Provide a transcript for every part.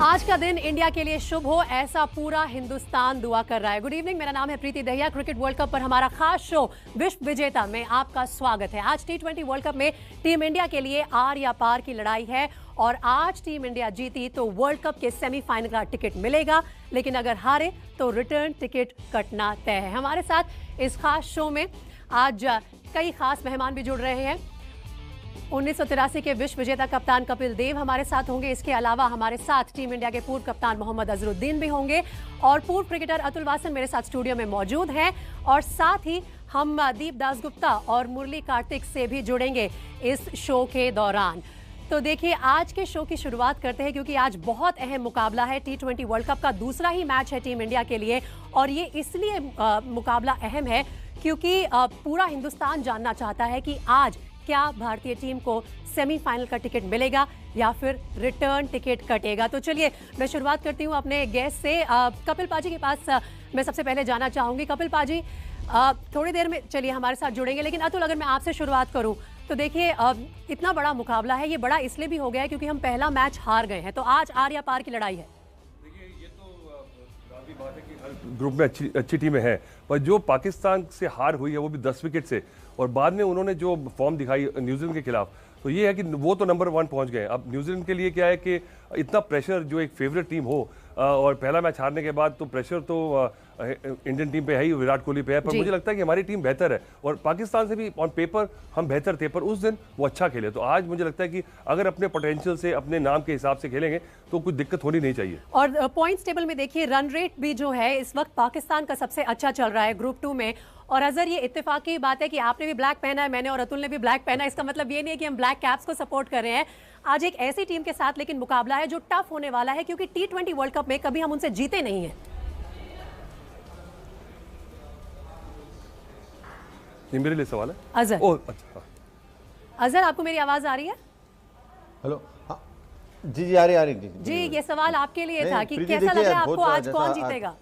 आज का दिन इंडिया के लिए शुभ हो, ऐसा पूरा हिंदुस्तान दुआ कर रहा है। गुड इवनिंग, मेरा नाम है प्रीति दहिया। क्रिकेट वर्ल्ड कप पर हमारा खास शो विश्व विजेता में आपका स्वागत है। आज T20 वर्ल्ड कप में टीम इंडिया के लिए आर या पार की लड़ाई है और आज टीम इंडिया जीती तो वर्ल्ड कप के सेमीफाइनल का टिकट मिलेगा, लेकिन अगर हारे तो रिटर्न टिकट कटना तय है। हमारे साथ इस खास शो में आज कई खास मेहमान भी जुड़ रहे हैं। 1983 के विश्व विजेता कप्तान कपिल देव हमारे साथ होंगे। इसके अलावा हमारे साथ टीम इंडिया के पूर्व कप्तान मोहम्मद अजरुद्दीन भी होंगे और पूर्व क्रिकेटर अतुल वासन मेरे साथ स्टूडियो में मौजूद हैं। और साथ ही हम दीप दासगुप्ता और मुरली कार्तिक से भी जुड़ेंगे इस शो के दौरान। तो देखिए, आज के शो की शुरुआत करते हैं क्योंकि आज बहुत अहम मुकाबला है। T20 वर्ल्ड कप का दूसरा ही मैच है टीम इंडिया के लिए और ये इसलिए मुकाबला अहम है क्योंकि पूरा हिंदुस्तान जानना चाहता है कि आज क्या भारतीय टीम को सेमीफाइनल का टिकट मिलेगा या फिर रिटर्न टिकट कटेगा। तो चलिए मैं शुरुआत करती हूं अपने गेस्ट से। कपिल पाजी के पास मैं सबसे पहले जाना चाहूंगी। कपिल पाजी थोड़ी देर में चलिए हमारे साथ जुड़ेंगे, लेकिन अतुल अगर मैं आपसे शुरुआत करूं तो देखिए इतना बड़ा मुकाबला है, ये बड़ा इसलिए भी हो गया है क्योंकि हम पहला मैच हार गए हैं, तो आज आर या पार की लड़ाई है। देखिए ये तो लाजमी बात है कि हर ग्रुप में अच्छी टीमें हैं, पर जो पाकिस्तान से हार हुई है वो भी 10 विकेट से, और बाद में उन्होंने जो फॉर्म दिखाई न्यूजीलैंड के खिलाफ, तो ये है कि वो तो नंबर 1 पहुंच गए। अब न्यूजीलैंड के लिए क्या है कि इतना प्रेशर, जो एक फेवरेट टीम हो और पहला मैच हारने के बाद, तो प्रेशर तो इंडियन टीम पे है ही, विराट कोहली पे है, पर मुझे लगता है कि हमारी टीम बेहतर है और पाकिस्तान से भी ऑन पेपर हम बेहतर थे, पर उस दिन वो अच्छा खेले। तो आज मुझे लगता है कि अगर अपने पोटेंशियल से, अपने नाम के हिसाब से खेलेंगे तो कुछ दिक्कत होनी नहीं चाहिए। और पॉइंट्स टेबल में देखिए रन रेट भी जो है इस वक्त पाकिस्तान का सबसे अच्छा चल रहा है ग्रुप 2 में। और अजहर, ये इत्तेफाक की बात है कि आपने भी ब्लैक पहना है, मैंने और अतुल ने भी ब्लैक पहना है। इसका मतलब ये नहीं है कि हम ब्लैक कैप्स को सपोर्ट कर रहे हैं। आज एक ऐसी टीम के साथ लेकिन मुकाबला है जो टफ होने वाला है क्योंकि T20 वर्ल्ड कप में कभी हम उनसे जीते नहीं हैं। ये मेरे लिए सवाल है अजहर। ओह अच्छा, अजहर आपको मेरी आवाज आ रही है? हेलो, हाँ जी आ रही जी, ये सवाल आपके लिए था कि कैसा लग रहा है आपको, आज कौन जीतेगा?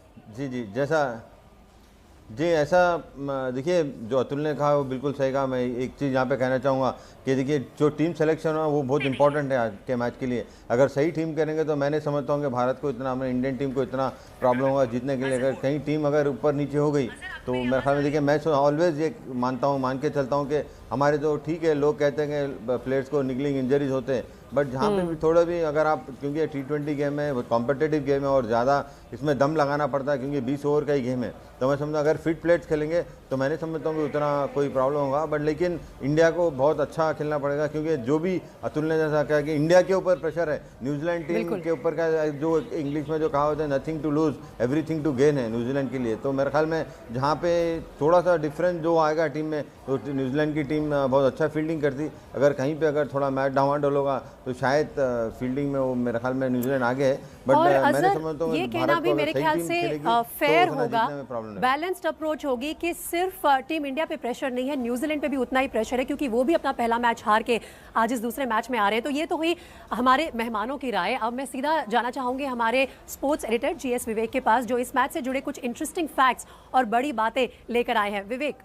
जी ऐसा देखिए, जो अतुल ने कहा वो बिल्कुल सही कहा। मैं एक चीज़ यहाँ पे कहना चाहूँगा कि देखिए, जो टीम सिलेक्शन है वो बहुत इंपॉर्टेंट है आज के मैच के लिए। अगर सही टीम करेंगे तो मैंने समझता हूँ कि भारत को इतना, हमारे इंडियन टीम को इतना प्रॉब्लम होगा जीतने के लिए। अगर कहीं टीम अगर ऊपर नीचे हो गई तो मेरे ख्याल में देखिए, मैं ऑलवेज ये मान के चलता हूँ कि हमारे जो, ठीक है लोग कहते हैं कि प्लेयर्स को निगलिंग इंजरीज होते हैं, बट जहाँ पे भी थोड़ा भी अगर आप, क्योंकि T20 गेम है, कॉम्पिटिटिव गेम है और ज़्यादा इसमें दम लगाना पड़ता है क्योंकि 20 ओवर का ही गेम है, तो मैं समझता अगर फिट प्लेयर्स खेलेंगे तो मैंने समझता हूँ कि उतना कोई प्रॉब्लम होगा। बट लेकिन इंडिया को बहुत अच्छा खेलना पड़ेगा क्योंकि जो भी अतुल ने जैसा कहा कि इंडिया के ऊपर प्रेशर है, न्यूजीलैंड टीम के ऊपर का, जो इंग्लिश में जो कहा होता है nothing to lose everything to gain है न्यूजीलैंड के लिए। तो मेरे ख्याल में जहाँ पे थोड़ा सा डिफरेंस जो आएगा टीम में, तो न्यूजीलैंड की टीम बहुत अच्छा फील्डिंग करती। अगर कहीं पे अगर थोड़ा मैच डावाडोल होगा तो शायद फील्डिंग में वो मेरे ख्याल में न्यूजीलैंड आगे है। बट मैंने समझता हूँ ये कहना भी मेरे ख्याल से फेयर होगा, बैलेंस्ड अप्रोच होगी कि सिर्फ टीम इंडिया पे प्रेशर नहीं है, न्यूजीलैंड पे भी उतना ही प्रेशर है क्योंकि वो भी अपना पहला मैच हार के आज इस दूसरे मैच में आ रहे हैं। तो ये तो हुई हमारे मेहमानों की राय। अब मैं सीधा जाना चाहूंगी हमारे स्पोर्ट्स एडिटर GS विवेक के पास, जो इस मैच से जुड़े कुछ इंटरेस्टिंग फैक्ट्स और बड़ी बातें लेकर आए हैं। विवेक।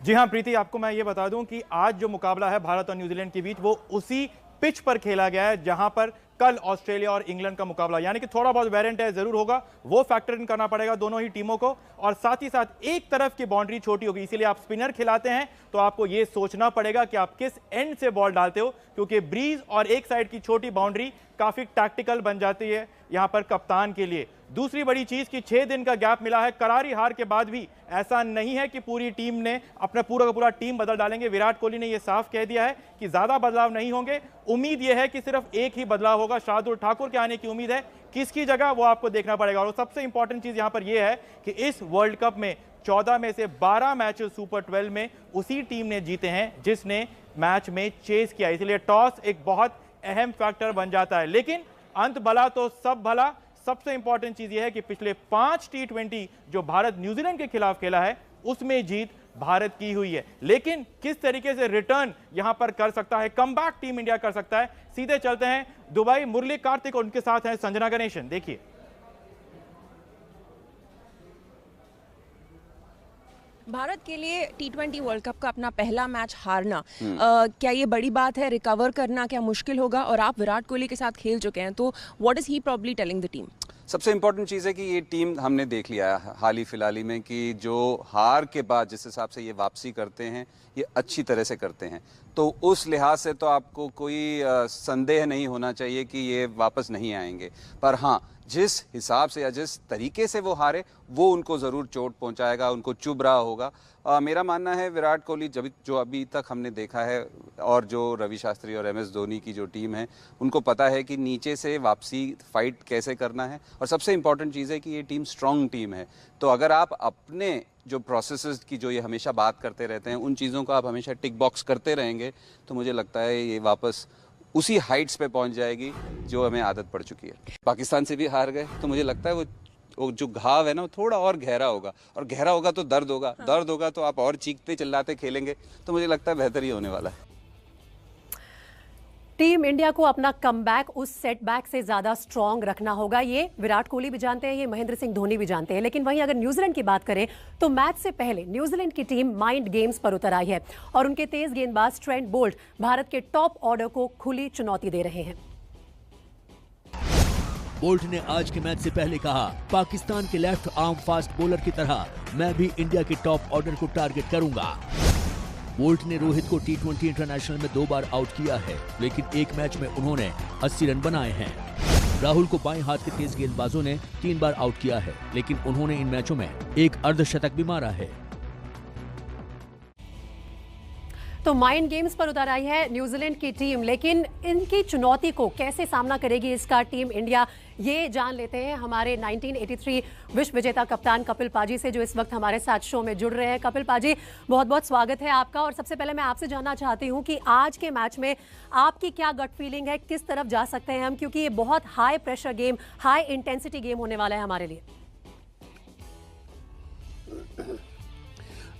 जी हाँ प्रीति, आपको मैं ये बता दूं कि आज जो मुकाबला है भारत और न्यूजीलैंड के बीच, वो उसी पिच पर खेला गया है जहां पर कल ऑस्ट्रेलिया और इंग्लैंड का मुकाबला, यानी कि थोड़ा बहुत वेरिएंट है जरूर होगा, वो फैक्टर इन करना पड़ेगा दोनों ही टीमों को। और साथ ही साथ एक तरफ की बाउंड्री छोटी होगी, इसीलिए आप स्पिनर खिलाते हैं तो आपको ये सोचना पड़ेगा कि आप किस एंड से बॉल डालते हो, क्योंकि ब्रीज और एक साइड की छोटी बाउंड्री काफी टैक्टिकल बन जाती है यहां पर कप्तान के लिए। दूसरी बड़ी चीज कि 6 दिन का गैप मिला है, करारी हार के बाद भी ऐसा नहीं है कि पूरी टीम ने अपना पूरा का पूरा टीम बदल डालेंगे। विराट कोहली ने यह साफ कह दिया है कि ज्यादा बदलाव नहीं होंगे। उम्मीद यह है कि सिर्फ एक ही बदलाव होगा, शार्दुल ठाकुर के आने की उम्मीद है। किसकी जगह वो आपको देखना पड़ेगा। और सबसे इंपॉर्टेंट चीज यहां पर यह है कि इस वर्ल्ड कप में 14 में से 12 मैच सुपर 12 में उसी टीम ने जीते हैं जिसने मैच में चेस किया, इसलिए टॉस एक बहुत अहम फैक्टर बन जाता है। लेकिन अंत भला तो सब भला। सबसे इंपॉर्टेंट चीज यह है कि पिछले 5 T20 जो भारत न्यूजीलैंड के खिलाफ खेला है उसमें जीत भारत की हुई है। लेकिन किस तरीके से रिटर्न यहां पर कर सकता है, कमबैक टीम इंडिया कर सकता है, सीधे चलते हैं दुबई। मुरली कार्तिक और उनके साथ हैं संजना गणेशन। देखिए भारत के लिए T20 वर्ल्ड कप का अपना पहला मैच हारना क्या ये बड़ी बात है? रिकवर करना क्या मुश्किल होगा? और आप विराट कोहली के साथ खेल चुके हैं, तो what is he probably telling the team? सबसे इम्पोर्टेंट चीज़ है कि ये टीम हमने देख लिया है हाल ही फिलहाल ही में कि जो हार के बाद जिस हिसाब से ये वापसी करते हैं ये अच्छी तरह से करते हैं। तो उस लिहाज से तो आपको कोई संदेह नहीं होना चाहिए कि ये वापस नहीं आएंगे। पर हाँ, जिस हिसाब से या जिस तरीके से वो हारे वो उनको ज़रूर चोट पहुंचाएगा, उनको चुभ रहा होगा। मेरा मानना है विराट कोहली जो अभी तक हमने देखा है और जो रवि शास्त्री और MS धोनी की जो टीम है उनको पता है कि नीचे से वापसी फाइट कैसे करना है। और सबसे इम्पॉर्टेंट चीज़ है कि ये टीम स्ट्रॉन्ग टीम है। तो अगर आप अपने जो प्रोसेसेस की जो ये हमेशा बात करते रहते हैं उन चीज़ों को आप हमेशा टिक बॉक्स करते रहेंगे तो मुझे लगता है ये वापस उसी हाइट्स पे पहुंच जाएगी जो हमें आदत पड़ चुकी है। पाकिस्तान से भी हार गए तो मुझे लगता है वो जो घाव है ना वो थोड़ा और गहरा होगा, और गहरा होगा तो दर्द होगा। दर्द होगा तो आप और चीखते चिल्लाते खेलेंगे तो मुझे लगता है बेहतर ही होने वाला है। टीम इंडिया को अपना कमबैक उस सेटबैक से ज्यादा स्ट्रांग रखना होगा। ये विराट कोहली भी जानते हैं, ये महेंद्र सिंह धोनी भी जानते हैं। लेकिन वहीं अगर न्यूजीलैंड की बात करें तो मैच से पहले न्यूजीलैंड की टीम माइंड गेम्स पर उतर आई है और उनके तेज गेंदबाज ट्रेंट बोल्ट भारत के टॉप ऑर्डर को खुली चुनौती दे रहे हैं। बोल्ट ने आज के मैच से पहले कहा, पाकिस्तान के लेफ्ट आर्म फास्ट बॉलर की तरह मैं भी इंडिया के टॉप ऑर्डर को टारगेट करूंगा। बोल्ट ने रोहित को T20 इंटरनेशनल में 2 बार आउट किया है, लेकिन एक मैच में उन्होंने 80 रन बनाए हैं। राहुल को बाएं हाथ के तेज गेंदबाजों ने 3 बार आउट किया है, लेकिन उन्होंने इन मैचों में एक अर्धशतक भी मारा है। तो माइंड गेम्स पर उतर आई है न्यूजीलैंड की टीम, लेकिन इनकी चुनौती को कैसे सामना करेगी इसका टीम इंडिया, ये जान लेते हैं हमारे 1983 विश्व विजेता कप्तान कपिल पाजी से, जो इस वक्त हमारे साथ शो में जुड़ रहे हैं। कपिल पाजी, बहुत बहुत स्वागत है आपका। और सबसे पहले मैं आपसे जानना चाहती हूं कि आज के मैच में आपकी क्या गट फीलिंग है, किस तरफ जा सकते हैं हम, क्योंकि ये बहुत high pressure game, high intensity game होने वाला है हमारे लिए।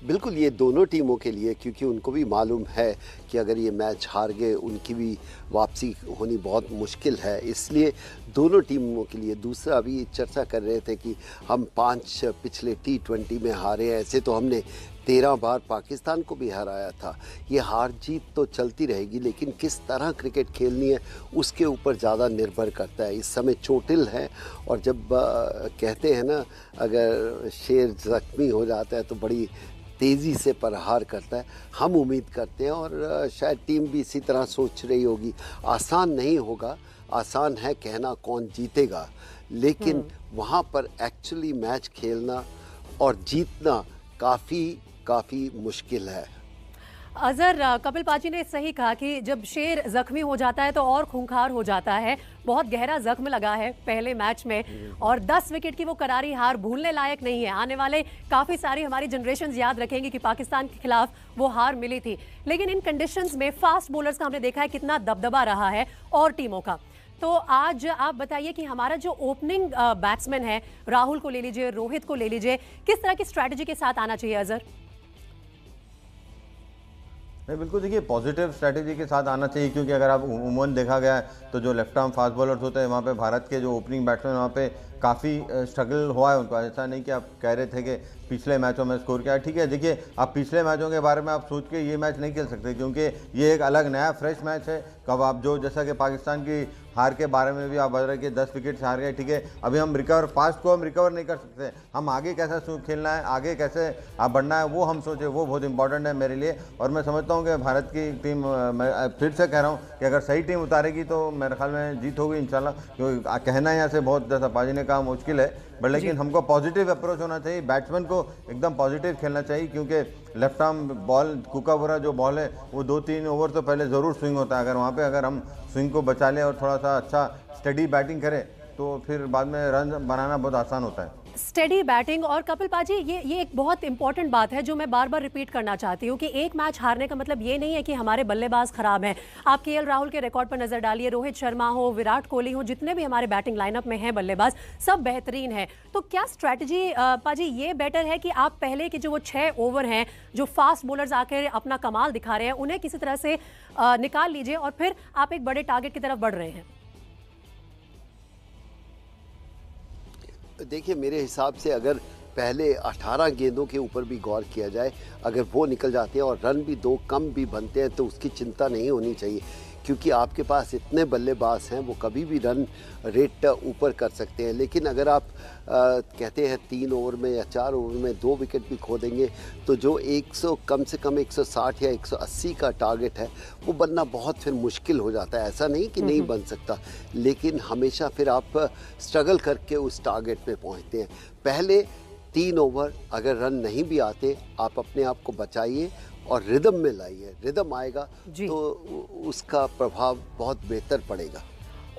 बिल्कुल, ये दोनों टीमों के लिए, क्योंकि उनको भी मालूम है कि अगर ये मैच हार गए उनकी भी वापसी होनी बहुत मुश्किल है, इसलिए दोनों टीमों के लिए। दूसरा, अभी चर्चा कर रहे थे कि हम 5 पिछले T20 में हारे हैं, ऐसे तो हमने 13 बार पाकिस्तान को भी हराया था। ये हार जीत तो चलती रहेगी, लेकिन किस तरह क्रिकेट खेलनी है उसके ऊपर ज़्यादा निर्भर करता है। इस समय चोटिल है, और जब कहते हैं ना, अगर शेर जख्मी हो जाता है तो बड़ी तेज़ी से प्रहार करता है। हम उम्मीद करते हैं, और शायद टीम भी इसी तरह सोच रही होगी। आसान नहीं होगा, आसान है कहना कौन जीतेगा, लेकिन वहाँ पर एक्चुअली मैच खेलना और जीतना काफ़ी मुश्किल है। अजहर, कपिल पाजी ने सही कहा कि जब शेर जख्मी हो जाता है तो और खूंखार हो जाता है। बहुत गहरा जख्म लगा है पहले मैच में, और 10 विकेट की वो करारी हार भूलने लायक नहीं है। आने वाले काफ़ी सारी हमारी जनरेशन याद रखेंगे कि पाकिस्तान के खिलाफ वो हार मिली थी। लेकिन इन कंडीशंस में फास्ट बॉलर्स का हमने देखा है कितना दबदबा रहा है और टीमों का। तो आज आप बताइए कि हमारा जो ओपनिंग बैट्समैन है, राहुल को ले लीजिए, रोहित को ले लीजिए, किस तरह की स्ट्रैटेजी के साथ आना चाहिए अजहर? नहीं, बिल्कुल, देखिए पॉजिटिव स्ट्रैटेजी के साथ आना चाहिए, क्योंकि अगर आप उमूमन देखा गया है तो जो लेफ्ट आर्म फास्ट बॉलर्स होते हैं वहाँ पे भारत के जो ओपनिंग बैट्समैन वहाँ पे काफ़ी स्ट्रगल हुआ है उनको। ऐसा नहीं कि आप कह रहे थे कि पिछले मैचों में स्कोर किया, ठीक है। देखिए, आप पिछले मैचों के बारे में आप सोच के ये मैच नहीं खेल सकते, क्योंकि ये एक अलग नया फ्रेश मैच है। कब आप जो, जैसा कि पाकिस्तान की हार के बारे में भी आप बता रहे कि 10 विकेट से हार गए, ठीक है। अभी हम पास्ट को हम रिकवर नहीं कर सकते, हम आगे कैसे खेलना है, आगे कैसे आप बढ़ना है, वो हम सोचे, वो बहुत इंपॉर्टेंट है मेरे लिए। और मैं समझता हूँ कि भारत की टीम, मैं फिर से कह रहा हूँ कि अगर सही टीम उतारेगी तो मेरे ख्याल में जीत होगी इंशाल्लाह। क्योंकि कहना यहाँ से बहुत, जैसा पाजी ने कहा, मुश्किल है, बट लेकिन हमको पॉजिटिव अप्रोच होना चाहिए। बैट्समैन को एकदम पॉजिटिव खेलना चाहिए, क्योंकि लेफ्ट आर्म बॉल, कुकाबुरा जो बॉल है वो 2-3 ओवर तो पहले ज़रूर स्विंग होता है। अगर वहाँ पे अगर हम स्विंग को बचा लें और थोड़ा सा अच्छा स्टडी बैटिंग करें तो फिर बाद में रन बनाना बहुत आसान होता है। Steady batting. और कपिल पाजी, ये एक बहुत इंपॉर्टेंट बात है जो मैं बार बार रिपीट करना चाहती हूँ कि एक मैच हारने का मतलब ये नहीं है कि हमारे बल्लेबाज खराब हैं। आप KL राहुल के रिकॉर्ड पर नजर डालिए, रोहित शर्मा हो, विराट कोहली हो, जितने भी हमारे बैटिंग लाइनअप में हैं बल्लेबाज, सब बेहतरीन है। तो क्या स्ट्रैटेजी पाजी ये बेटर है कि आप पहले के जो वो 6 ओवर हैं, जो फास्ट बॉलर्स आकर अपना कमाल दिखा रहे हैं, उन्हें किसी तरह से निकाल लीजिए और फिर आप एक बड़े टारगेट की तरफ बढ़ रहे हैं? देखिए, मेरे हिसाब से अगर पहले 18 गेंदों के ऊपर भी गौर किया जाए। अगर वो निकल जाते हैं और रन भी 2 कम भी बनते हैं तो उसकी चिंता नहीं होनी चाहिए, क्योंकि आपके पास इतने बल्लेबाज हैं, वो कभी भी रन रेट ऊपर कर सकते हैं। लेकिन अगर आप कहते हैं 3 ओवर में या 4 ओवर में 2 विकेट भी खो देंगे तो जो 100 कम से कम 160 या 180 का टारगेट है वो बनना बहुत फिर मुश्किल हो जाता है। ऐसा नहीं कि नहीं बन सकता, लेकिन हमेशा फिर आप स्ट्रगल करके उस टारगेट पे पहुंचते हैं। पहले 3 ओवर अगर रन नहीं भी आते, आप अपने आप को बचाइए और रिदम में लाइए। रिदम आएगा तो उसका प्रभाव बहुत बेहतर पड़ेगा।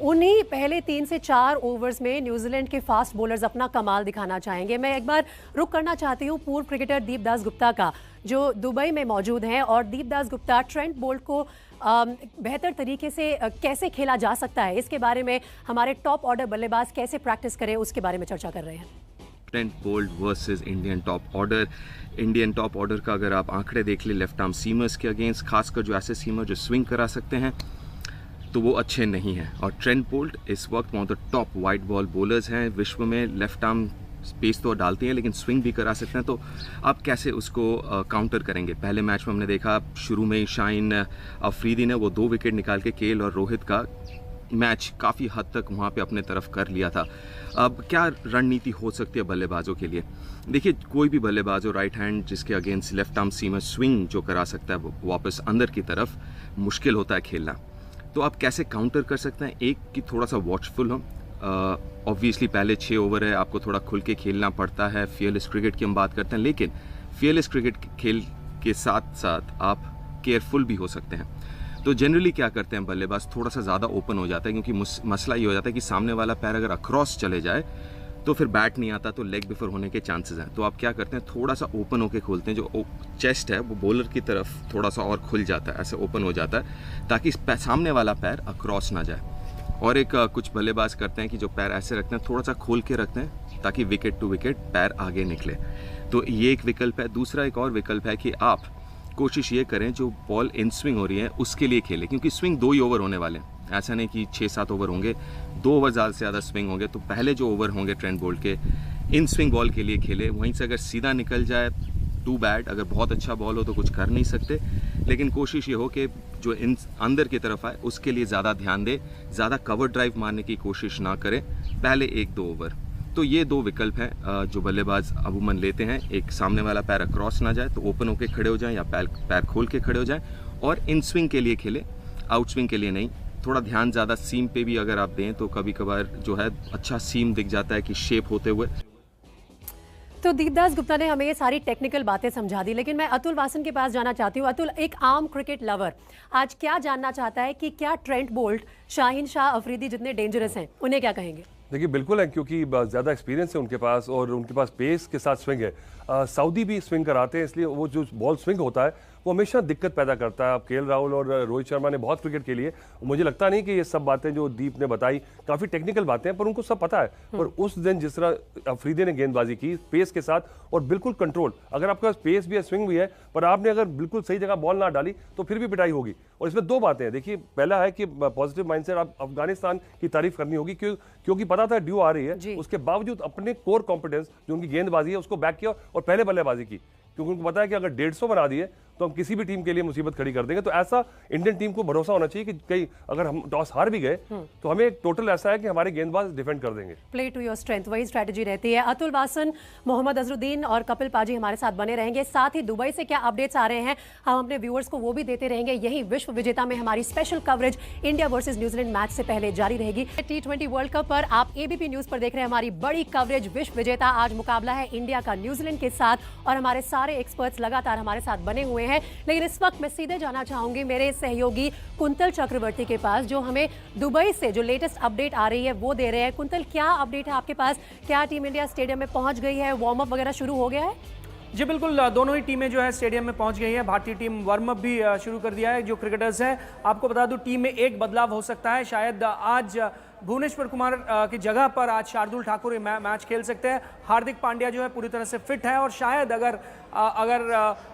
उन्हीं पहले 3 से 4 ओवर्स में न्यूजीलैंड के फास्ट बॉलर्स अपना कमाल दिखाना चाहेंगे। मैं एक बार रुक करना चाहती हूँ पूर्व क्रिकेटर दीपदास गुप्ता का, जो दुबई में मौजूद हैं, और दीपदास गुप्ता ट्रेंट बोल्ट को बेहतर तरीके से कैसे खेला जा सकता है, इसके बारे में हमारे टॉप ऑर्डर बल्लेबाज कैसे प्रैक्टिस करें उसके बारे में चर्चा कर रहे हैं। Trent Boult versus Indian top order. Indian top order का अगर आप आंकड़े देख ले लेफ्ट आर्म सीमर्स के अगेंस्ट, खासकर जो ऐसे सीमर जो स्विंग करा सकते हैं, तो वो अच्छे नहीं हैं। और ट्रेंट बोल्ट इस वक्त one of the top wide ball bowlers हैं विश्व में। लेफ्ट आर्म स्पेस तो डालते हैं लेकिन स्विंग भी करा सकते हैं, तो आप कैसे उसको काउंटर करेंगे। पहले मैच में हमने देखा शुरू में ही शाहीन अफरीदी ने वो 2 विकेट निकाल के केएल और रोहित का मैच काफ़ी हद तक वहाँ पे अपने तरफ कर लिया था। अब क्या रणनीति हो सकती है बल्लेबाजों के लिए? देखिए, कोई भी बल्लेबाज हो राइट हैंड जिसके against left arm seamer swing जो करा सकता है वो वापस अंदर की तरफ, मुश्किल होता है खेलना। तो आप कैसे काउंटर कर सकते हैं? एक कि थोड़ा सा वॉचफुल हो। ऑब्वियसली पहले 6 ओवर है, आपको थोड़ा खुल के खेलना पड़ता है। फियरलेस क्रिकेट की हम बात करते हैं, लेकिन फियरलेस क्रिकेट खेल के साथ साथ आप केयरफुल भी हो सकते हैं। तो जनरली क्या करते हैं बल्लेबाज, थोड़ा सा ज़्यादा ओपन हो जाता है, क्योंकि मसला ये हो जाता है कि सामने वाला पैर अगर अक्रॉस चले जाए तो फिर बैट नहीं आता, तो लेग बिफोर होने के चांसेस हैं। तो आप क्या करते हैं, थोड़ा सा ओपन होके खोलते हैं, जो चेस्ट है वो बॉलर की तरफ थोड़ा सा और खुल जाता है, ऐसे ओपन हो जाता है ताकि सामने वाला पैर अक्रॉस ना जाए। और एक कुछ बल्लेबाज करते हैं कि जो पैर ऐसे रखते हैं, थोड़ा सा खोल के रखते हैं ताकि विकेट टू विकेट पैर आगे निकले। तो ये एक विकल्प है। दूसरा एक और विकल्प है कि आप कोशिश ये करें जो बॉल इन स्विंग हो रही है उसके लिए खेलें, क्योंकि स्विंग 2 ही ओवर होने वाले हैं। ऐसा नहीं कि 6-7 ओवर होंगे, 2 ओवर ज़्यादा से ज़्यादा स्विंग होंगे। तो पहले जो ओवर होंगे ट्रेंट बोल्ट के, इन स्विंग बॉल के लिए खेले। वहीं से अगर सीधा निकल जाए टू बैड, अगर बहुत अच्छा बॉल हो तो कुछ कर नहीं सकते, लेकिन कोशिश ये हो कि जो इन अंदर की तरफ आए उसके लिए ज़्यादा ध्यान दे, ज़्यादा कवर ड्राइव मारने की कोशिश ना करें पहले 1-2 ओवर। तो ये 2 विकल्प हैं जो बल्लेबाज अमूमन लेते हैं। एक, सामने वाला पैर अक्रॉस ना जाए तो ओपन होके खड़े हो जाएं या पैर खोल के खड़े हो जाएं, और इन स्विंग के लिए खेले, आउट स्विंग के लिए नहीं। थोड़ा ध्यान ज़्यादा सीम पे भी अगर आप दें तो कभी कभार जो है अच्छा सीम दिख जाता है कि शेप होते हुए। तो दीपदास गुप्ता ने हमें ये सारी टेक्निकल बातें समझा दी, लेकिन मैं अतुल वासन के पास जाना चाहती हूँ। अतुल, एक आम क्रिकेट लवर आज क्या जानना चाहता है कि क्या ट्रेंट बोल्ट, शाहीन शाह अफरीदी जितने डेंजरस हैं, उन्हें क्या कहेंगे? देखिए, बिल्कुल है, क्योंकि ज़्यादा एक्सपीरियंस है उनके पास और उनके पास पेस के साथ स्विंग है। सऊदी भी स्विंग कराते हैं, इसलिए वो जो बॉल स्विंग होता है वो हमेशा दिक्कत पैदा करता है। अब केएल राहुल और रोहित शर्मा ने बहुत क्रिकेट खेली है, मुझे लगता नहीं कि ये सब बातें जो दीप ने बताई काफ़ी टेक्निकल बातें हैं, पर उनको सब पता है। पर उस दिन जिस तरह अफरीदी ने गेंदबाजी की पेस के साथ और बिल्कुल कंट्रोल, अगर आपके पास पेस भी है, स्विंग भी है, पर आपने अगर बिल्कुल सही जगह बॉल ना डाली तो फिर भी पिटाई होगी। और इसमें 2 बातें हैं। देखिए, पहला है कि पॉजिटिव माइंडसेट, आप अफगानिस्तान की तारीफ करनी होगी क्योंकि पता था ड्यू आ रही है, उसके बावजूद अपने कोर कॉम्पिटेंस जो उनकी गेंदबाजी है उसको बैक किया और पहले बल्लेबाजी की, क्योंकि उनको पता है कि अगर 150 बना दिए तो हम किसी भी टीम के लिए मुसीबत खड़ी कर देंगे। तो ऐसा इंडियन टीम को भरोसा होना चाहिए कि कहीं अगर हम टॉस हार भी गए तो हमें एक टोटल ऐसा है कि हमारे गेंदबाज डिफेंड कर देंगे। प्ले टू योर स्ट्रेंथ, वही स्ट्रेटजी रहती है। अतुल वासन, मोहम्मद अजरुद्दीन और कपिल पाजी हमारे साथ बने रहेंगे। साथ ही दुबई से क्या अपडेट्स आ रहे हैं हम अपने व्यूअर्स को वो भी देते रहेंगे। यही विश्व विजेता में हमारी special coverage India versus New Zealand match से पहले जारी रहेगी। T20 वर्ल्ड कप पर आप एबीपी न्यूज पर देख रहे हैं हमारी बड़ी कवरेज। विश्व विजेता आज मुकाबला है इंडिया का न्यूजीलैंड के साथ, और हमारे सारे एक्सपर्ट्स लगातार हमारे साथ बने हुए हैं। लेकिन इस वक्त मैं सीधे जाना चाहूंगी मेरे सहयोगी कुंतल चक्रवर्ती के पास, जो हमें दुबई से जो लेटेस्ट अपडेट आ रही है वो दे रहे हैं। कुंतल, क्या अपडेट है आपके पास? क्या टीम इंडिया स्टेडियम में पहुंच गई है? वार्म अप वगैरह शुरू हो गया है? जी बिल्कुल, दोनों ही टीमें जो है स्टेडियम में पहुंच गई हैं। भारतीय टीम वार्म अप भी शुरू कर दिया है। जो क्रिकेटर्स हैं, आपको बता दूं, टीम में एक बदलाव हो सकता है। शायद आज भुवनेश्वर कुमार की जगह पर आज शार्दुल ठाकुर मैच खेल सकते हैं। हार्दिक पांड्या जो है पूरी तरह से फिट है, और शायद अगर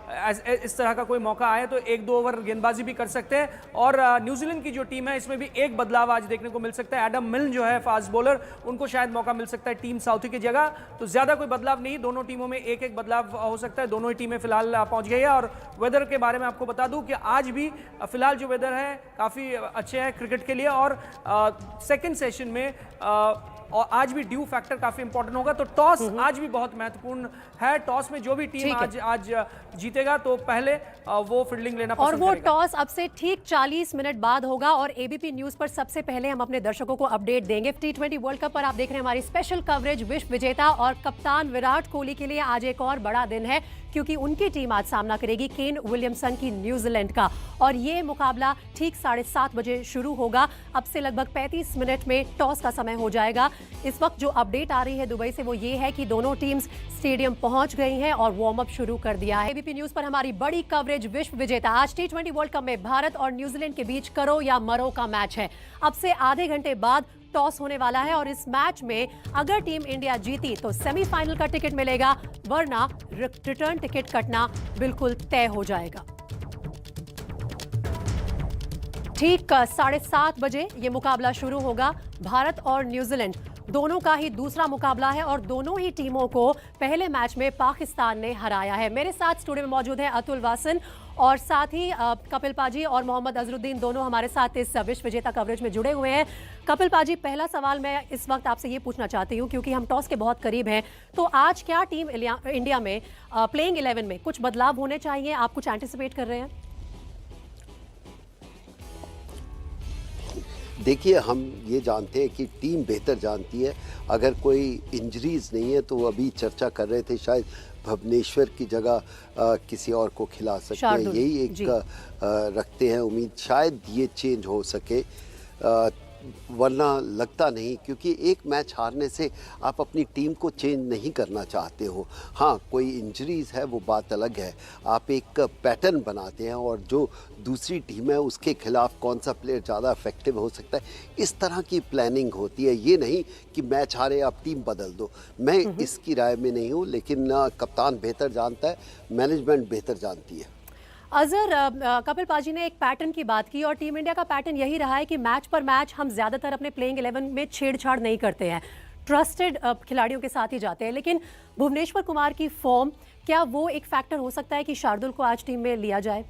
इस तरह का कोई मौका आए तो 1-2 ओवर गेंदबाजी भी कर सकते हैं। और न्यूजीलैंड की जो टीम है इसमें भी एक बदलाव आज देखने को मिल सकता है। एडम मिल्न जो है फास्ट बॉलर, उनको शायद मौका मिल सकता है टीम साउथी की जगह। तो ज्यादा कोई बदलाव नहीं, दोनों टीमों में एक एक बदलाव हो सकता है। दोनों ही टीमें फिलहाल पहुंच गई है। और वेदर के बारे में आपको बता दूं कि आज भी फिलहाल जो वेदर है काफी अच्छे है क्रिकेट के लिए। और सेकंड सेशन में और आज भी ड्यू फैक्टर काफी इंपॉर्टेंट होगा। तो टॉस आज भी बहुत महत्वपूर्ण है। टॉस में जो भी टीम आज जीतेगा तो पहले वो फील्डिंग लेना पसंद करेगा। और वो टॉस अब से ठीक 40 मिनट बाद होगा और एबीपी न्यूज पर सबसे पहले हम अपने दर्शकों को अपडेट देंगे। T20 वर्ल्ड कप पर आप देख रहे हैं हमारी स्पेशल कवरेज। विश्व विजेता और कप्तान विराट कोहली के लिए आज एक और बड़ा दिन है क्योंकि उनकी टीम आज सामना करेगी केन विलियमसन की न्यूजीलैंड का। और ये मुकाबला ठीक 7:30 बजे शुरू होगा। अब से लगभग 35 मिनट में टॉस का समय हो जाएगा। इस वक्त जो अपडेट आ रही है दुबई से वो ये है कि दोनों टीम्स स्टेडियम पहुंच गई हैं और वार्म अप शुरू कर दिया है। एबीपी न्यूज पर हमारी बड़ी कवरेज। विश्व विजेता आज T20 वर्ल्ड कप में भारत और न्यूजीलैंड के बीच करो या मरो का मैच है। अब से आधे घंटे बाद टॉस होने वाला है और इस मैच में अगर टीम इंडिया जीती तो सेमीफाइनल का टिकट मिलेगा, वरना रिटर्न टिकट कटना बिल्कुल तय हो जाएगा। ठीक 7:30 बजे ये मुकाबला शुरू होगा। भारत और न्यूजीलैंड दोनों का ही दूसरा मुकाबला है और दोनों ही टीमों को पहले मैच में पाकिस्तान ने हराया है। मेरे साथ स्टूडियो में मौजूद हैं अतुल वासन और साथ ही कपिल पाजी और मोहम्मद अजरुद्दीन, दोनों हमारे साथ इस विश्व विजेता कवरेज में जुड़े हुए हैं। कपिल पाजी, पहला सवाल मैं इस वक्त आपसे ये पूछना चाहती हूँ क्योंकि हम टॉस के बहुत करीब हैं, तो आज क्या टीम इंडिया में प्लेइंग 11 में कुछ बदलाव होने चाहिए? आप कुछ एंटिसिपेट कर रहे हैं? देखिए, हम ये जानते हैं कि टीम बेहतर जानती है। अगर कोई इंजरीज नहीं है तो अभी चर्चा कर रहे थे शायद भुवनेश्वर की जगह किसी और को खिला सकते हैं, यही एक रखते हैं उम्मीद, शायद ये चेंज हो सके, वरना लगता नहीं, क्योंकि एक मैच हारने से आप अपनी टीम को चेंज नहीं करना चाहते हो। हाँ, कोई इंजरीज है वो बात अलग है, आप एक पैटर्न बनाते हैं और जो दूसरी टीम है उसके खिलाफ कौन सा प्लेयर ज़्यादा इफेक्टिव हो सकता है, इस तरह की प्लानिंग होती है। ये नहीं कि मैच हारे आप टीम बदल दो, मैं इसकी राय में नहीं हूँ, लेकिन कप्तान बेहतर जानता है, मैनेजमेंट बेहतर जानती है। अजहर, कपिल पाजी ने एक पैटर्न की बात की और टीम इंडिया का पैटर्न यही रहा है कि मैच पर मैच हम ज्यादातर अपने प्लेइंग 11 में छेड़छाड़ नहीं करते हैं, ट्रस्टेड खिलाड़ियों के साथ ही जाते हैं। लेकिन भुवनेश्वर कुमार की फॉर्म, क्या वो एक फैक्टर हो सकता है कि शार्दुल को आज टीम में लिया जाए?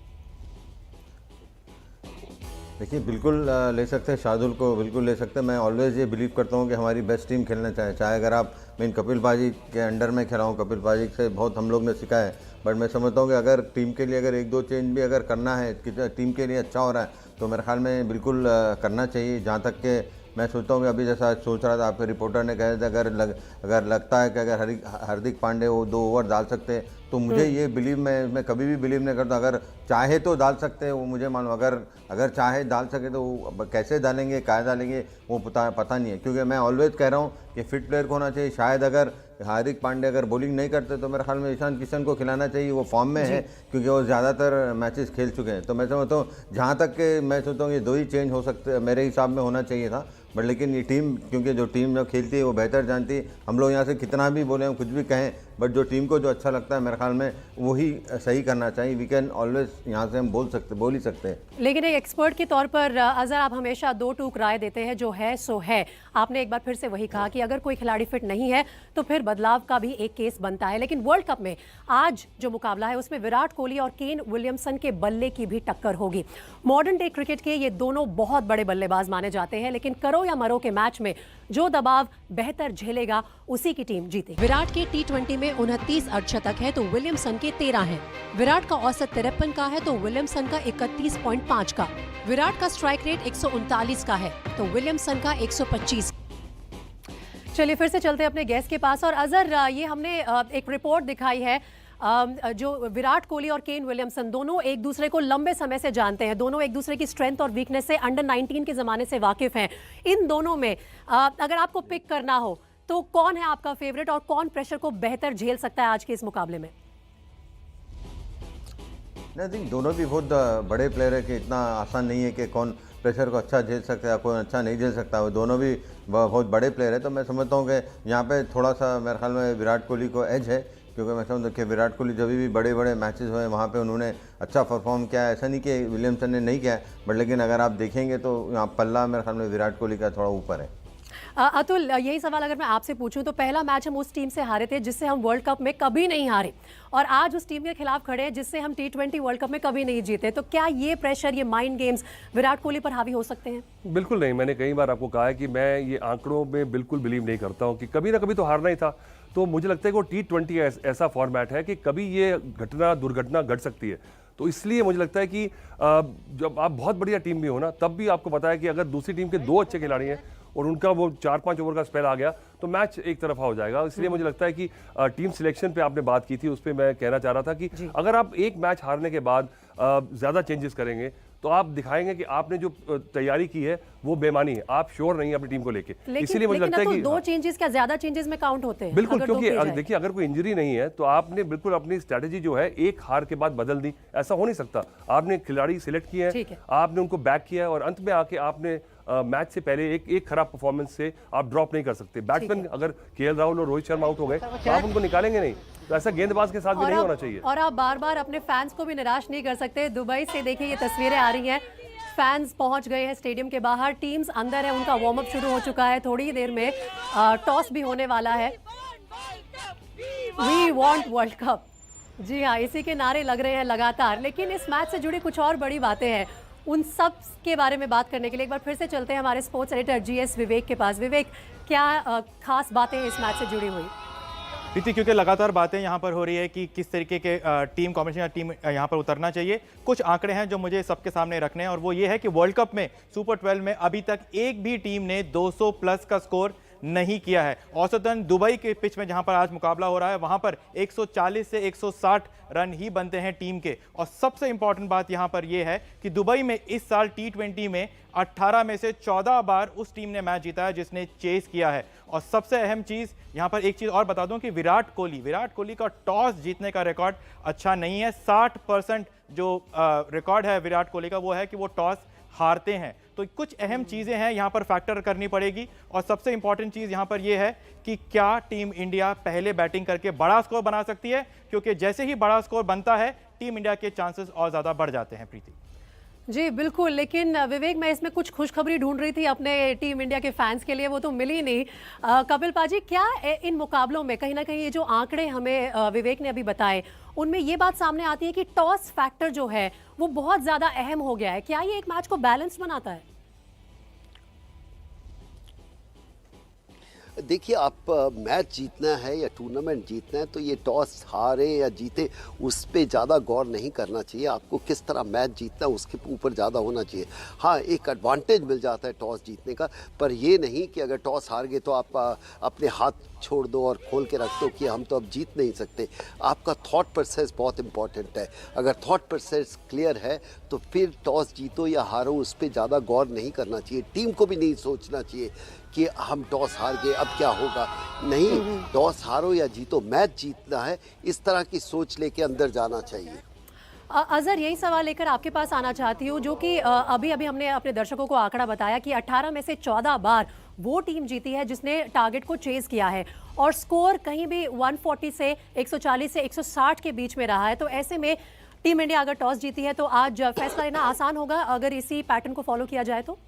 देखिए, बिल्कुल ले सकते हैं, शार्दुल को बिल्कुल ले सकते हैं। मैं ऑलवेज ये बिलीव करता हूँ कि हमारी बेस्ट टीम खेलना चाहे अगर आप मैं कपिल पाजी के अंडर में खेला हूँ, कपिल पाजी से बहुत हम लोग ने सीखा है, बट मैं समझता हूँ कि अगर टीम के लिए अगर 1-2 चेंज भी अगर करना है कि टीम के लिए अच्छा हो रहा है तो मेरे ख्याल में बिल्कुल करना चाहिए। जहाँ तक कि मैं सोचता हूँ कि अभी जैसा सोच रहा था, आपके रिपोर्टर ने कहा था अगर लगता है कि अगर हार्दिक पांड्या वो 2 ओवर डाल सकते हैं तो मुझे ये बिलीव, मैं कभी भी बिलीव नहीं करता, अगर चाहे तो डाल सकते हैं वो, मुझे मालूम, अगर चाहे डाल सके तो वो कैसे डालेंगे, क्या डालेंगे वो पता नहीं है। क्योंकि मैं ऑलवेज कह रहा हूँ कि फिट प्लेयर को होना चाहिए। शायद अगर हार्दिक पांड्या अगर बॉलिंग नहीं करते तो मेरे ख्याल में ईशान किशन को खिलाना चाहिए, वो फॉर्म में है क्योंकि वो ज़्यादातर मैचेस खेल चुके हैं। तो मैं समझता हूँ जहाँ तक कि मैं सोचता हूँ ये 2 ही चेंज हो सकते, मेरे हिसाब में होना चाहिए था, बट लेकिन ये टीम, क्योंकि जो टीम जो खेलती है वो बेहतर जानती है। हम लोग यहाँ से कितना भी बोले, हम कुछ भी कहें, बट जो टीम को जो अच्छा लगता है मेरे ख्याल में वही सही करना चाहिए। वी कैन ऑलवेज यहाँ से हम बोल ही सकते हैं। लेकिन एक एक्सपर्ट के तौर पर अजहर, आप हमेशा 2 टूक राय देते हैं, जो है सो है। आपने एक बार फिर से वही कहा कि अगर कोई खिलाड़ी फिट नहीं है तो फिर बदलाव का भी एक केस बनता है। लेकिन वर्ल्ड कप में आज जो मुकाबला है उसमें विराट कोहली और केन विलियमसन के बल्ले की भी टक्कर होगी। मॉडर्न डे क्रिकेट के ये दोनों बहुत बड़े बल्लेबाज माने जाते हैं, लेकिन करो या मरो के मैच में जो दबाव बेहतर झेलेगा उसी की टीम जीतेगी। विराट के T20 में 29 अर्धशतक है तो विलियमसन के 13 हैं। विराट का औसत 53 का है तो विलियमसन का 31.5 का। विराट का स्ट्राइक रेट 139 का है तो विलियमसन का 125। चलिए फिर से चलते हैं अपने गेस्ट के पास। और अजहर, ये हमने एक रिपोर्ट दिखाई है, जो विराट कोहली और केन विलियमसन दोनों एक दूसरे को लंबे समय से जानते हैं, दोनों एक दूसरे की स्ट्रेंथ और वीकनेस से अंडर 19 के ज़माने से वाकिफ़ हैं। इन दोनों में अगर आपको पिक करना हो तो कौन है आपका फेवरेट और कौन प्रेशर को बेहतर झेल सकता है आज के इस मुकाबले में? आई थिंक दोनों भी बहुत बड़े प्लेयर है कि इतना आसान नहीं है कि कौन प्रेशर को अच्छा झेल सकता है, कौन अच्छा नहीं झेल सकता। वो दोनों भी बहुत बड़े प्लेयर है। तो मैं समझता हूँ कि यहाँ पे थोड़ा सा मेरे ख्याल में विराट कोहली को एज है क्योंकि मैं समझता हूं कि विराट कोहली जब भी बड़े बड़े मैचेस हुए वहाँ पे उन्होंने अच्छा परफॉर्म किया है। ऐसा नहीं कि विलियमसन ने नहीं किया है, बट लेकिन अगर आप देखेंगे तो यहाँ पल्ला मेरे ख्याल में विराट कोहली का थोड़ा ऊपर है। अतुल, यही सवाल अगर मैं आपसे पूछूं तो पहला मैच हम उस टीम से हारे थे जिससे हम वर्ल्ड कप में कभी नहीं हारे, और आज उस टीम के खिलाफ खड़े हैं जिससे हम T20 वर्ल्ड कप में कभी नहीं जीते। तो क्या ये प्रेशर, ये माइंड गेम्स विराट कोहली पर हावी हो सकते हैं? बिल्कुल नहीं। मैंने कई बार आपको कहा है कि मैं ये आंकड़ों में बिल्कुल बिलीव नहीं करता हूँ कि कभी ना कभी तो हारना ही था। तो मुझे लगता है कि वो T20 ऐसा फॉर्मेट है कि कभी ये दुर्घटना घट सकती है। तो इसलिए मुझे लगता है कि जब आप बहुत बढ़िया टीम भी हो ना, तब भी आपको पता है कि अगर दूसरी टीम के 2 अच्छे खिलाड़ी हैं और उनका वो 4-5 ओवर का स्पेल आ गया तो मैच एक तरफा हो जाएगा। इसलिए मुझे लगता है कि टीम सिलेक्शन पे आपने बात की थी, उस पर मैं कहना चाह रहा था कि अगर आप एक मैच हारने के बाद ज़्यादा चेंजेस करेंगे तो आप दिखाएंगे कि आपने जो तैयारी की है वो बेमानी है, आप श्योर नहीं है अपनी टीम को लेके। इसलिए मुझे लगता है कि 2 चेंजेस क्या ज़्यादा चेंजेस में काउंट होते हैं? बिल्कुल, क्योंकि देखिए अगर कोई इंजरी नहीं है तो आपने बिल्कुल अपनी स्ट्रैटेजी जो है एक हार के बाद बदल दी, ऐसा हो नहीं सकता। आपने खिलाड़ी सिलेक्ट किए हैं, आपने उनको बैक किया है और अंत में आके आपने मैच से पहले एक खराब परफॉर्मेंस से आप ड्रॉप नहीं कर सकते। बैट्समैन अगर KL राहुल और रोहित शर्मा आउट हो गए तो आप उनको निकालेंगे नहीं, तो ऐसा गेंदबाज के साथ भी नहीं होना चाहिए। और आप बार बार अपने फैंस को भी निराश नहीं कर सकते। दुबई से देखिए ये तस्वीरें आ रही हैं, फैंस पहुंच गए हैं स्टेडियम के बाहर, टीम्स अंदर है, उनका वार्म अप शुरू हो चुका है, थोड़ी ही देर में टॉस भी होने वाला है। वी वांट वर्ल्ड कप, जी हाँ, इसी के नारे लग रहे हैं लगातार। लेकिन इस मैच से जुड़ी कुछ और बड़ी बातें हैं, उन सब के बारे में बात करने के लिए एक बार फिर से चलते हैं हमारे स्पोर्ट्स एडिटर GS विवेक के पास। विवेक, क्या खास बातें इस मैच से जुड़ी हुई? प्रीति, क्योंकि लगातार बातें यहाँ पर हो रही है कि किस तरीके के टीम कॉम्बिनेशन या टीम यहाँ पर उतरना चाहिए, कुछ आंकड़े हैं जो मुझे सबके सामने रखने हैं, और वो ये है कि वर्ल्ड कप में सुपर 12 में अभी तक एक भी टीम ने 200 प्लस का स्कोर नहीं किया है। औसतन दुबई के पिच में जहां पर आज मुकाबला हो रहा है वहां पर 140 से 160 रन ही बनते हैं टीम के। और सबसे इंपॉर्टेंट बात यहां पर यह है कि दुबई में इस साल T20 में 18 में से 14 बार उस टीम ने मैच जीता है जिसने चेस किया है। और सबसे अहम चीज यहां पर एक चीज और बता दूं कि विराट कोहली का टॉस जीतने का रिकॉर्ड अच्छा नहीं है। 60% जो रिकॉर्ड है विराट कोहली का वो है कि वो टॉस हारते हैं। तो कुछ अहम चीजें हैं यहां पर फैक्टर करनी पड़ेगी, और सबसे इंपॉर्टेंट चीज यहां पर यह है कि क्या टीम इंडिया पहले बैटिंग करके बड़ा स्कोर बना सकती है, क्योंकि जैसे ही बड़ा स्कोर बनता है टीम इंडिया के चांसेस और ज्यादा बढ़ जाते हैं। प्रीति जी बिल्कुल, लेकिन विवेक, मैं इसमें कुछ खुशखबरी ढूंढ रही थी अपने टीम इंडिया के फैंस के लिए, वो तो मिली नहीं। कपिल पाजी, क्या इन मुकाबलों में कहीं ना कहीं ये जो आंकड़े हमें विवेक ने अभी बताए उनमें ये बात सामने आती है कि टॉस फैक्टर जो है वो बहुत ज्यादा अहम हो गया है? क्या ये एक मैच को बैलेंस बनाता है? देखिए, आप मैच जीतना है या टूर्नामेंट जीतना है तो ये टॉस हारे या जीते उस पर ज़्यादा गौर नहीं करना चाहिए। आपको किस तरह मैच जीतना है उसके ऊपर ज़्यादा होना चाहिए। हाँ, एक एडवांटेज मिल जाता है टॉस जीतने का, पर ये नहीं कि अगर टॉस हार गए तो आप अपने हाथ छोड़ दो और खोल के रख दो कि हम तो अब जीत नहीं सकते। आपका थॉट प्रोसेस बहुत इंपॉर्टेंट है। अगर थॉट प्रोसेस क्लियर है तो फिर टॉस जीतो या हारो उस पर ज़्यादा गौर नहीं करना चाहिए। टीम को भी नहीं सोचना चाहिए कि हम टॉस हार गए अब क्या होगा। नहीं, टॉस हारो या जीतो, मैच जीतना है, इस तरह की सोच लेके अंदर जाना चाहिए। अजहर, यही सवाल लेकर आपके पास आना चाहती हूँ, जो कि अभी हमने अपने दर्शकों को आंकड़ा बताया कि 18 में से 14 बार वो टीम जीती है जिसने टारगेट को चेज किया है, और स्कोर कहीं भी 140 से 140 से 160 के बीच में रहा है। तो ऐसे में टीम इंडिया अगर टॉस जीती है तो आज फैसला लेना आसान होगा अगर इसी पैटर्न को फॉलो किया जाए तो?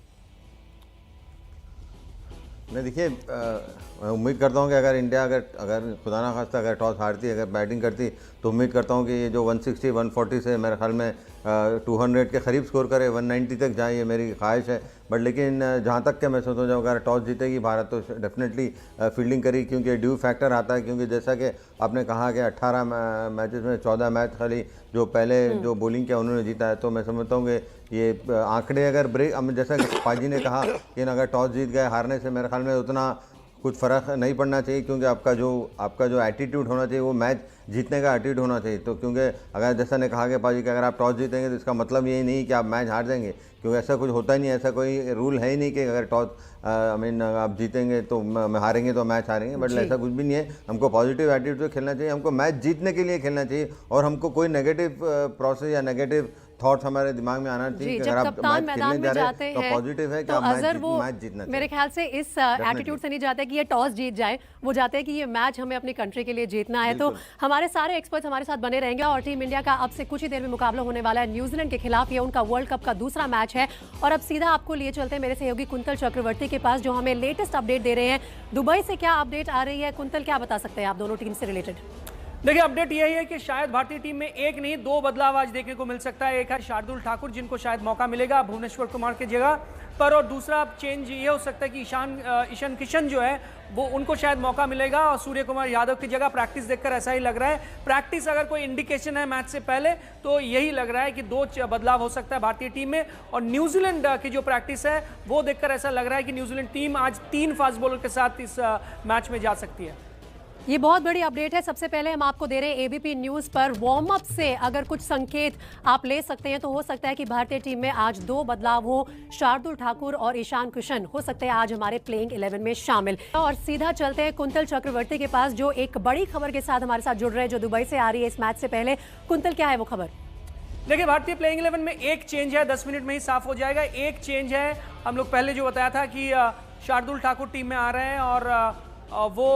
मैं देखिए, मैं उम्मीद करता हूं कि अगर इंडिया अगर खुदा ना खास्ता अगर टॉस हारती, अगर बैटिंग करती, तो उम्मीद करता हूं कि ये जो 160 140 से मेरे ख्याल में 200 के करीब स्कोर करे, 190 तक जाए, ये मेरी ख्वाहिश है। बट लेकिन जहां तक के मैं सोचता हूँ अगर टॉस जीतेगी भारत तो डेफिनेटली फील्डिंग करेगी, क्योंकि ड्यू फैक्टर आता है। क्योंकि जैसा कि आपने कहा कि 18 मैचेस में 14 मैच खाली जो पहले जो बॉलिंग किया उन्होंने जीता है, तो मैं समझता हूँ कि ये आंकड़े अगर ब्रेक, जैसा कि पाजी ने कहा कि अगर टॉस जीत गए, हारने से मेरे ख्याल में उतना कुछ फ़र्क नहीं पड़ना चाहिए, क्योंकि आपका जो एटीट्यूड होना चाहिए वो मैच जीतने का एटीट्यूड होना चाहिए। तो क्योंकि अगर जैसा ने कहा कि पाजी कि अगर आप टॉस जीतेंगे तो इसका मतलब ये नहीं कि आप मैच हार जाएंगे, क्योंकि ऐसा कुछ होता ही नहीं, ऐसा कोई रूल है ही नहीं कि अगर टॉस आप जीतेंगे तो हारेंगे तो मैच हारेंगे। बट ऐसा कुछ भी नहीं है। हमको पॉजिटिव एटीट्यूड से खेलना चाहिए, हमको मैच जीतने के लिए खेलना चाहिए, और हमको कोई नेगेटिव प्रोसेस या नेगेटिव थॉट्स हमारे दिमाग में आना चाहिए जी, कि जब अगर आप कप्तान मैच मैदान खेलने में जा जाते रहे हैं तो हैं पॉजिटिव है कि तो आप अजहर वो मैच जीतना चाहिए। मेरे ख्याल से इस एटीट्यूड से नहीं जाते कि ये टॉस जीत जाए, वो जाते हैं कि ये मैच हमें अपनी कंट्री के लिए जीतना है। तो हमारे सारे एक्सपर्ट्स हमारे साथ बने रहेंगे और टीम इंडिया का अब से कुछ ही देर में मुकाबला होने वाला है न्यूजीलैंड के खिलाफ। ये उनका वर्ल्ड कप का दूसरा मैच है और अब सीधा आपको लिए चलते हैं मेरे सहयोगी कुंतल चक्रवर्ती के पास, जो हमें लेटेस्ट अपडेट दे रहे हैं। दुबई से क्या अपडेट आ रही है कुंतल, क्या बता सकते हैं आप दोनों टीम से रिलेटेड? देखिए, अपडेट यही है कि शायद भारतीय टीम में एक नहीं 2 बदलाव आज देखने को मिल सकता है। एक है शार्दुल ठाकुर, जिनको शायद मौका मिलेगा भुवनेश्वर कुमार की जगह पर, और दूसरा चेंज ये हो सकता है कि ईशान किशन जो है वो उनको शायद मौका मिलेगा और सूर्य कुमार यादव की जगह। प्रैक्टिस देखकर ऐसा ही लग रहा है। प्रैक्टिस अगर कोई इंडिकेशन है मैच से पहले तो यही लग रहा है कि 2 बदलाव हो सकता है भारतीय टीम में। और न्यूजीलैंड की जो प्रैक्टिस है वो देखकर ऐसा लग रहा है कि न्यूजीलैंड टीम आज 3 फास्ट बॉलर के साथ इस मैच में जा सकती है। ये बहुत बड़ी अपडेट है। सबसे पहले हम आपको दे रहे हैं एबीपी न्यूज पर वार्म अप से अगर कुछ संकेत आप ले सकते हैं तो हो सकता है कि भारतीय टीम में आज 2 बदलाव हो। शार्दुल ठाकुर और ईशान किशन हो सकते हैं आज हमारे प्लेइंग 11 में शामिल। और सीधा चलते हैं कुंतल चक्रवर्ती के पास, जो एक बड़ी खबर के साथ हमारे साथ जुड़ रहे हैं, जो दुबई से आ रही है इस मैच से पहले। कुंतल, क्या है वो खबर? देखिए, भारतीय प्लेइंग 11 में एक चेंज है, 10 मिनट में ही साफ हो जाएगा। एक चेंज है, हम लोग पहले जो बताया था कि शार्दुल ठाकुर टीम में आ रहे हैं और वो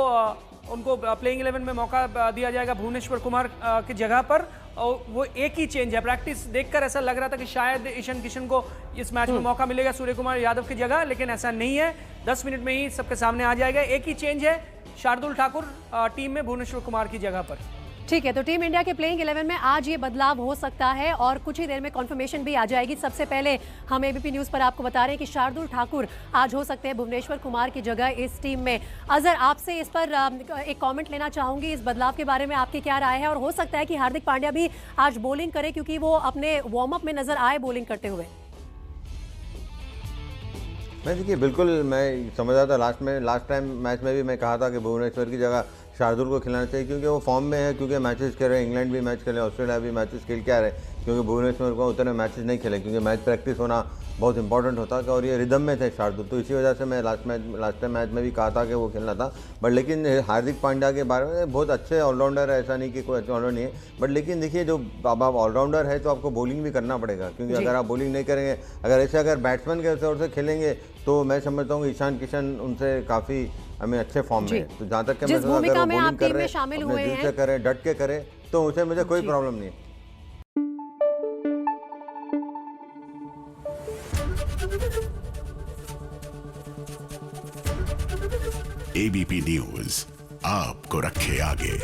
उनको प्लेइंग 11 में मौका दिया जाएगा भुवनेश्वर कुमार की जगह पर। और वो एक ही चेंज है। प्रैक्टिस देखकर ऐसा लग रहा था कि शायद ईशान किशन को इस मैच में मौका मिलेगा सूर्य कुमार यादव की जगह, लेकिन ऐसा नहीं है। 10 मिनट में ही सबके सामने आ जाएगा। एक ही चेंज है, शार्दुल ठाकुर टीम में भुवनेश्वर कुमार की जगह पर। ठीक है, तो टीम इंडिया के प्लेइंग 11 में आज ये बदलाव हो सकता है और कुछ ही देर में कंफर्मेशन भी आ जाएगी। सबसे पहले हम एबीपी न्यूज पर आपको बता रहे हैं कि शार्दुल ठाकुर आज हो सकते हैं भुवनेश्वर कुमार की जगह इस टीम में। अजहर, आपसे इस पर एक कमेंट लेना चाहूंगी, इस बदलाव के बारे में आपकी क्या राय है? और हो सकता है कि हार्दिक पांड्या भी आज बॉलिंग करे क्योंकि वो अपने वार्म अप में नजर आए बॉलिंग करते हुए। मैं देखिए बिल्कुल मैं समझ रहा था लास्ट टाइम मैच में भी मैं कहा था कि भुवनेश्वर की जगह शार्दुल को खिलाना चाहिए, क्योंकि वो फॉर्म में है, क्योंकि मैचेस खेल रहे हैं। इंग्लैंड भी मैच खेले, ऑस्ट्रेलिया भी मैचेस खेल के आ रहे हैं, क्योंकि भुवनेश्वर को उतने मैचेस नहीं खेले, क्योंकि मैच प्रैक्टिस होना बहुत इंपॉर्टेंट होता है और ये रिदम में थे शार्दुल। तो इसी वजह से मैं लास्ट टाइम मैच में भी कहा था कि वो खेलना था। बट लेकिन हार्दिक पांड्या के बारे में बहुत अच्छे ऑलराउंडर है, ऐसा नहीं कि कोई अच्छा ऑलराउंडर नहीं है। बट लेकिन देखिए, जो अब आप ऑलराउंडर है तो आपको बॉलिंग भी करना पड़ेगा, क्योंकि अगर आप बॉलिंग नहीं करेंगे, अगर बैट्समैन के तौर से खेलेंगे तो मैं समझता हूँ ईशान किशन उनसे काफ़ी हमें अच्छे फॉर्म में है। तो जहाँ तक कि मैं भूमिका में आप टीम में शामिल हुए हैं, दिल से करें, डट के करें, तो उसे मुझे कोई प्रॉब्लम नहीं है। एबीपी न्यूज आपको रखे आगे।